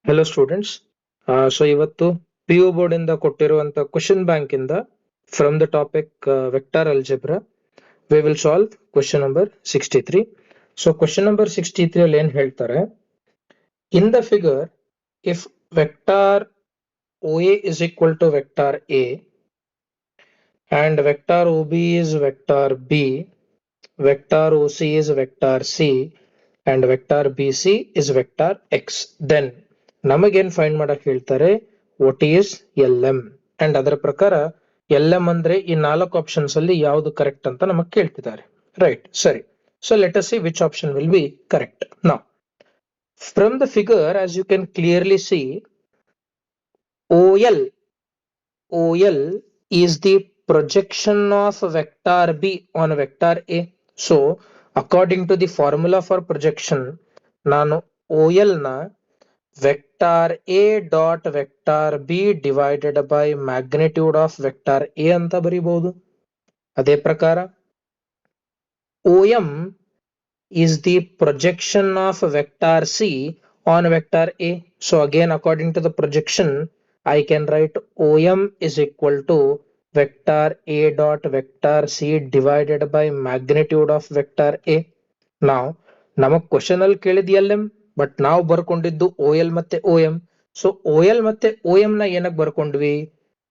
Hello students. So ಇವತ್ತು PU board ಇಂದ ಕೊಟ್ಟಿರುವಂತ question bank ಇಂದ from the topic vector algebra we will solve question number 63. So question number 63 ಅಲ್ಲಿ ಏನ್ ಹೇಳ್ತಾರೆ, in the figure if vector OA is equal to vector A and vector OB is vector B, vector OC is vector C and vector BC is vector X, then ನಮಗೇನ್ find ಮಾಡಕ್ ಹೇಳ್ತಾರೆ, what is LM and ಅದರ ಪ್ರಕಾರ LM ಅಂದ್ರೆ ಈ 4 options ಅಲ್ಲಿ ಯಾವುದು correct ಅಂತ ನಮಗ್ ಕೇಳ್ತಿದ್ದಾರೆ. ರೈಟ್, ಸರಿ. So let us see which option will be correct. Now from the figure as you can clearly see, OL is the projection of vector B on vector A. So according to the formula for projection, ನಾನು OL ನ vector A dot vector B divided by magnitude of vector A ಅಂತ ಬರೀಬಹುದು. ಅದೇ ಪ್ರಕಾರ OM is the projection of vector C on vector A. So again according to the projection I can write OM is equal to vector A dot vector C divided by magnitude of vector A. Now ನಮಗ್ question ಅಲ್ಲಿ ಕೇಳಿದ LM, but ನಾವು ಬರ್ಕೊಂಡಿದ್ದು OL ಮತ್ತೆ OM. So OL ಮತ್ತೆ OM ನ ಏನಕ್ಕೆ ಬರ್ಕೊಂಡ್ವಿ,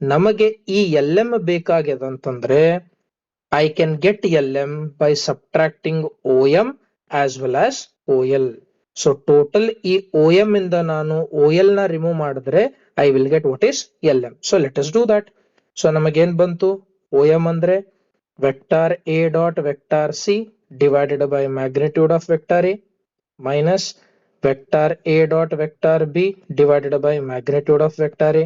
ನಮಗೆ ಈ LM ಬೇಕಾಗ್ಯದ ಅಂತಂದ್ರೆ I can get LM by subtracting OM as well as OL. So total ಈ OM ಇಂದ ನಾನು OL ನ ರಿಮೂವ್ ಮಾಡಿದ್ರೆ I will get what is LM. So let us do that. So ನಮಗೇನ್ ಬಂತು, OM ಅಂದ್ರೆ vector A dot vector C divided by magnitude of vector A minus vector A dot vector B divided by magnitude of vector A.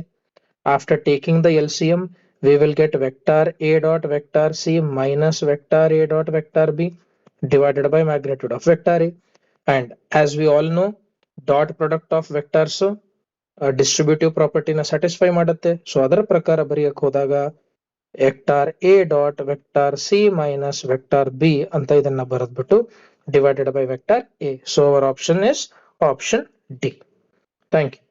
After taking the LCM, we will get vector A dot vector C minus vector A dot vector B divided by magnitude of vector A. And as we all know, dot product of vectors distributive property na satisfy ಮಾಡುತ್ತೆ. So ಅದರ ಪ್ರಕಾರ ಬರೆಯಕ್ಕೆ ಹೋದಾಗ vector A dot vector C minus vector B ಅಂತ ಇದನ್ನ ಬರೆದ್ಬಿಟ್ಟು divided by vector A. So our option is option D. Thank you.